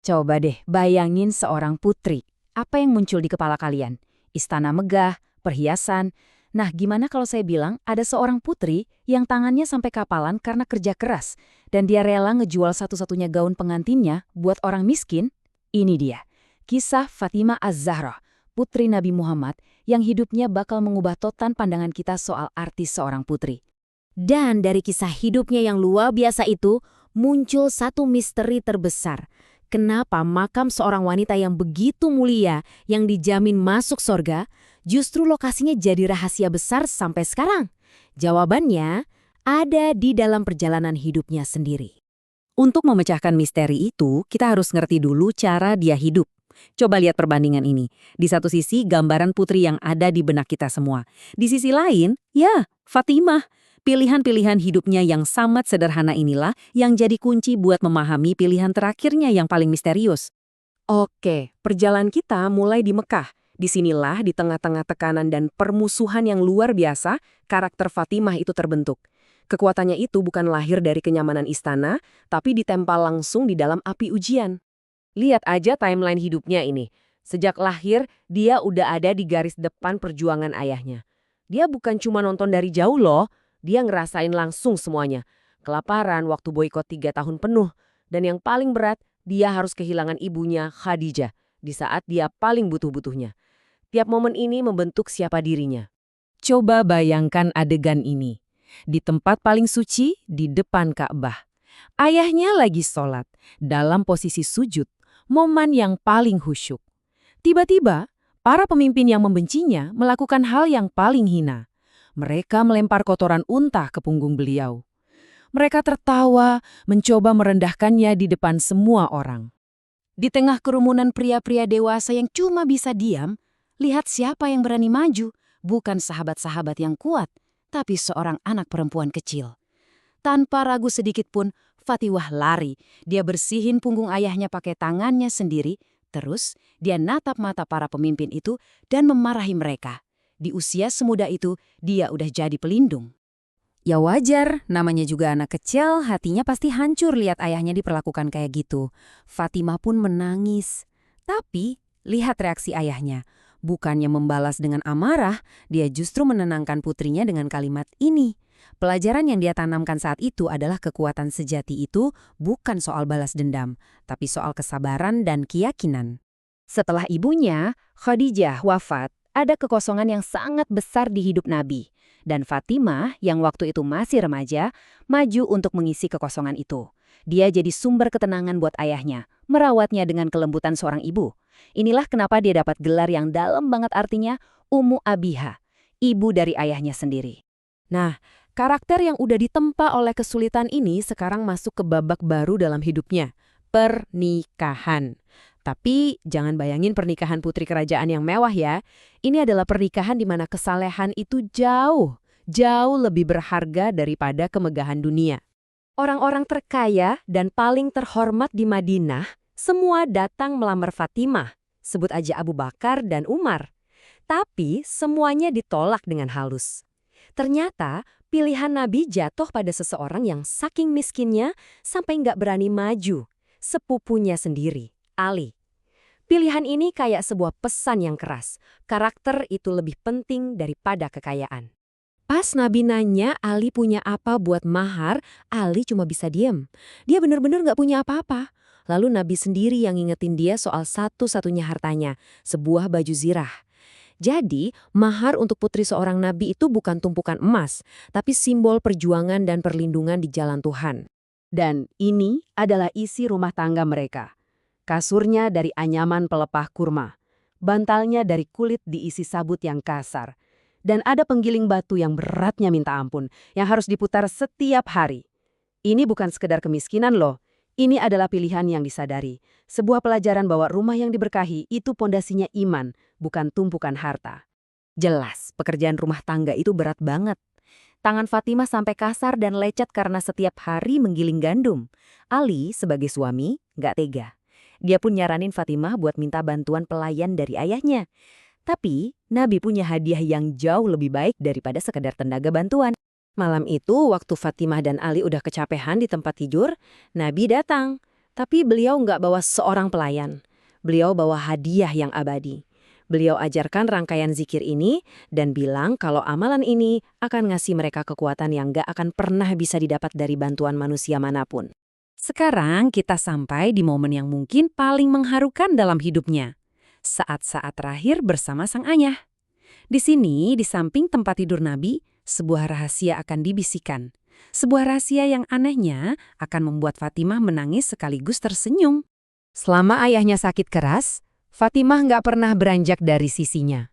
Coba deh bayangin seorang putri. Apa yang muncul di kepala kalian? Istana megah, perhiasan. Nah, gimana kalau saya bilang ada seorang putri yang tangannya sampai kapalan karena kerja keras dan dia rela ngejual satu-satunya gaun pengantinnya buat orang miskin? Ini dia, kisah Fatimah Az-Zahra, putri Nabi Muhammad yang hidupnya bakal mengubah total pandangan kita soal arti seorang putri. Dan dari kisah hidupnya yang luar biasa itu, muncul satu misteri terbesar. Kenapa makam seorang wanita yang begitu mulia, yang dijamin masuk sorga, justru lokasinya jadi rahasia besar sampai sekarang? Jawabannya ada di dalam perjalanan hidupnya sendiri. Untuk memecahkan misteri itu, kita harus ngerti dulu cara dia hidup. Coba lihat perbandingan ini. Di satu sisi, gambaran putri yang ada di benak kita semua. Di sisi lain, ya, Fatimah. Pilihan-pilihan hidupnya yang sangat sederhana inilah yang jadi kunci buat memahami pilihan terakhirnya yang paling misterius. Oke, perjalanan kita mulai di Mekah. Disinilah, di tengah-tengah tekanan dan permusuhan yang luar biasa, karakter Fatimah itu terbentuk. Kekuatannya itu bukan lahir dari kenyamanan istana, tapi ditempa langsung di dalam api ujian. Lihat aja timeline hidupnya ini. Sejak lahir, dia udah ada di garis depan perjuangan ayahnya. Dia bukan cuma nonton dari jauh loh, dia ngerasain langsung semuanya. Kelaparan waktu boikot 3 tahun penuh. Dan yang paling berat, dia harus kehilangan ibunya, Khadijah, di saat dia paling butuh-butuhnya. Tiap momen ini membentuk siapa dirinya. Coba bayangkan adegan ini. Di tempat paling suci, di depan Ka'bah. Ayahnya lagi sholat, dalam posisi sujud, momen yang paling khusyuk. Tiba-tiba, para pemimpin yang membencinya melakukan hal yang paling hina. Mereka melempar kotoran unta ke punggung beliau. Mereka tertawa, mencoba merendahkannya di depan semua orang. Di tengah kerumunan pria-pria dewasa yang cuma bisa diam, lihat siapa yang berani maju, bukan sahabat-sahabat yang kuat, tapi seorang anak perempuan kecil. Tanpa ragu sedikit pun, Fatimah lari. Dia bersihin punggung ayahnya pakai tangannya sendiri, terus dia natap mata para pemimpin itu dan memarahi mereka. Di usia semuda itu, dia udah jadi pelindung. Ya wajar, namanya juga anak kecil, hatinya pasti hancur lihat ayahnya diperlakukan kayak gitu. Fatimah pun menangis. Tapi, lihat reaksi ayahnya. Bukannya membalas dengan amarah, dia justru menenangkan putrinya dengan kalimat ini. Pelajaran yang dia tanamkan saat itu adalah kekuatan sejati itu bukan soal balas dendam, tapi soal kesabaran dan keyakinan. Setelah ibunya, Khadijah, wafat, ada kekosongan yang sangat besar di hidup Nabi. Dan Fatimah, yang waktu itu masih remaja, maju untuk mengisi kekosongan itu. Dia jadi sumber ketenangan buat ayahnya, merawatnya dengan kelembutan seorang ibu. Inilah kenapa dia dapat gelar yang dalam banget artinya Ummu Abiha, ibu dari ayahnya sendiri. Nah, karakter yang udah ditempa oleh kesulitan ini sekarang masuk ke babak baru dalam hidupnya, pernikahan. Tapi jangan bayangin pernikahan putri kerajaan yang mewah ya. Ini adalah pernikahan di mana kesalehan itu jauh lebih berharga daripada kemegahan dunia. Orang-orang terkaya dan paling terhormat di Madinah semua datang melamar Fatimah, sebut aja Abu Bakar dan Umar. Tapi semuanya ditolak dengan halus. Ternyata pilihan Nabi jatuh pada seseorang yang saking miskinnya sampai nggak berani maju, sepupunya sendiri. Ali. Pilihan ini kayak sebuah pesan yang keras. Karakter itu lebih penting daripada kekayaan. Pas Nabi nanya Ali punya apa buat mahar, Ali cuma bisa diem. Dia benar-benar nggak punya apa-apa. Lalu Nabi sendiri yang ngingetin dia soal satu-satunya hartanya, sebuah baju zirah. Jadi, mahar untuk putri seorang Nabi itu bukan tumpukan emas, tapi simbol perjuangan dan perlindungan di jalan Tuhan. Dan ini adalah isi rumah tangga mereka. Kasurnya dari anyaman pelepah kurma, bantalnya dari kulit diisi sabut yang kasar, dan ada penggiling batu yang beratnya minta ampun, yang harus diputar setiap hari. Ini bukan sekedar kemiskinan loh, ini adalah pilihan yang disadari, sebuah pelajaran bahwa rumah yang diberkahi itu pondasinya iman, bukan tumpukan harta. Jelas, pekerjaan rumah tangga itu berat banget. Tangan Fatimah sampai kasar dan lecet karena setiap hari menggiling gandum. Ali, sebagai suami, nggak tega. Dia pun nyaranin Fatimah buat minta bantuan pelayan dari ayahnya. Tapi, Nabi punya hadiah yang jauh lebih baik daripada sekedar tenaga bantuan. Malam itu, waktu Fatimah dan Ali udah kecapean di tempat tidur, Nabi datang. Tapi beliau nggak bawa seorang pelayan. Beliau bawa hadiah yang abadi. Beliau ajarkan rangkaian zikir ini dan bilang kalau amalan ini akan ngasih mereka kekuatan yang nggak akan pernah bisa didapat dari bantuan manusia manapun. Sekarang kita sampai di momen yang mungkin paling mengharukan dalam hidupnya. Saat-saat terakhir bersama sang ayah. Di sini, di samping tempat tidur Nabi, sebuah rahasia akan dibisikkan. Sebuah rahasia yang anehnya akan membuat Fatimah menangis sekaligus tersenyum. Selama ayahnya sakit keras, Fatimah nggak pernah beranjak dari sisinya.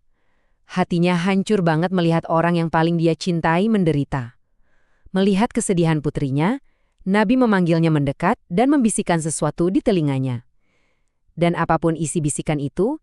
Hatinya hancur banget melihat orang yang paling dia cintai menderita. Melihat kesedihan putrinya, Nabi memanggilnya mendekat dan membisikkan sesuatu di telinganya. Dan apapun isi bisikan itu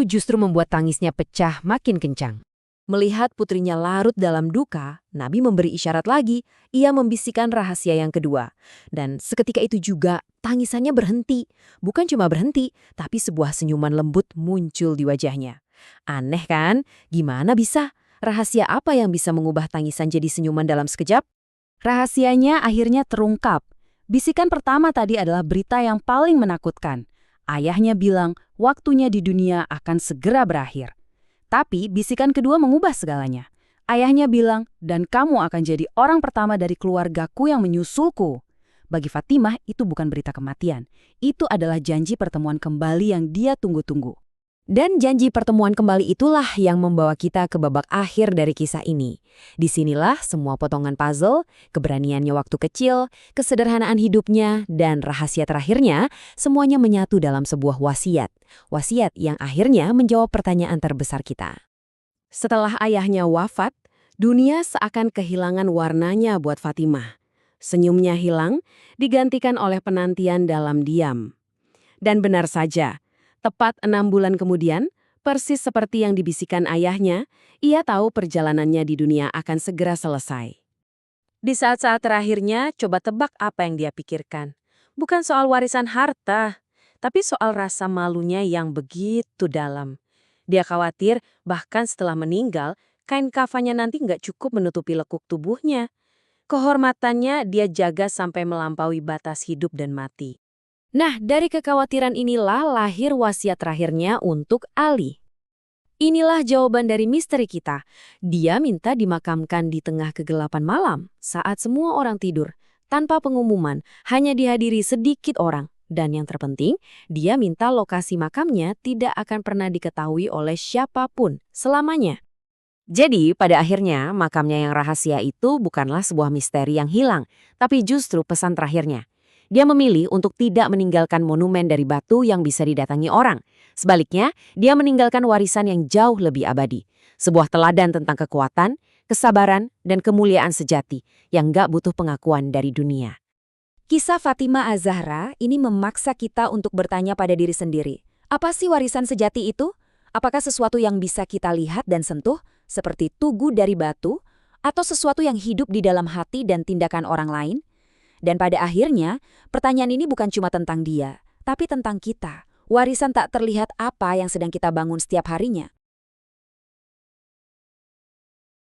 justru membuat tangisnya pecah makin kencang. Melihat putrinya larut dalam duka, Nabi memberi isyarat lagi. Ia membisikkan rahasia yang kedua. Dan seketika itu juga tangisannya berhenti. Bukan cuma berhenti, tapi sebuah senyuman lembut muncul di wajahnya. Aneh kan? Gimana bisa? Rahasia apa yang bisa mengubah tangisan jadi senyuman dalam sekejap? Rahasianya akhirnya terungkap. Bisikan pertama tadi adalah berita yang paling menakutkan. Ayahnya bilang waktunya di dunia akan segera berakhir. Tapi bisikan kedua mengubah segalanya. Ayahnya bilang, dan kamu akan jadi orang pertama dari keluargaku yang menyusulku. Bagi Fatimah, itu bukan berita kematian. Itu adalah janji pertemuan kembali yang dia tunggu-tunggu. Dan janji pertemuan kembali itulah yang membawa kita ke babak akhir dari kisah ini. Disinilah semua potongan puzzle, keberaniannya waktu kecil, kesederhanaan hidupnya, dan rahasia terakhirnya, semuanya menyatu dalam sebuah wasiat. Wasiat yang akhirnya menjawab pertanyaan terbesar kita. Setelah ayahnya wafat, dunia seakan kehilangan warnanya buat Fatimah. Senyumnya hilang, digantikan oleh penantian dalam diam. Dan benar saja, tepat 6 bulan kemudian, persis seperti yang dibisikkan ayahnya, ia tahu perjalanannya di dunia akan segera selesai. Di saat-saat terakhirnya, coba tebak apa yang dia pikirkan. Bukan soal warisan harta, tapi soal rasa malunya yang begitu dalam. Dia khawatir bahkan setelah meninggal, kain kafannya nanti nggak cukup menutupi lekuk tubuhnya. Kehormatannya dia jaga sampai melampaui batas hidup dan mati. Nah, dari kekhawatiran inilah lahir wasiat terakhirnya untuk Ali. Inilah jawaban dari misteri kita. Dia minta dimakamkan di tengah kegelapan malam, saat semua orang tidur, tanpa pengumuman, hanya dihadiri sedikit orang. Dan yang terpenting, dia minta lokasi makamnya tidak akan pernah diketahui oleh siapapun selamanya. Jadi, pada akhirnya, makamnya yang rahasia itu bukanlah sebuah misteri yang hilang, tapi justru pesan terakhirnya. Dia memilih untuk tidak meninggalkan monumen dari batu yang bisa didatangi orang. Sebaliknya, dia meninggalkan warisan yang jauh lebih abadi. Sebuah teladan tentang kekuatan, kesabaran, dan kemuliaan sejati yang gak butuh pengakuan dari dunia. Kisah Fatimah Az-Zahra ini memaksa kita untuk bertanya pada diri sendiri. Apa sih warisan sejati itu? Apakah sesuatu yang bisa kita lihat dan sentuh, seperti tugu dari batu, atau sesuatu yang hidup di dalam hati dan tindakan orang lain? Dan pada akhirnya, pertanyaan ini bukan cuma tentang dia, tapi tentang kita. Warisan tak terlihat apa yang sedang kita bangun setiap harinya.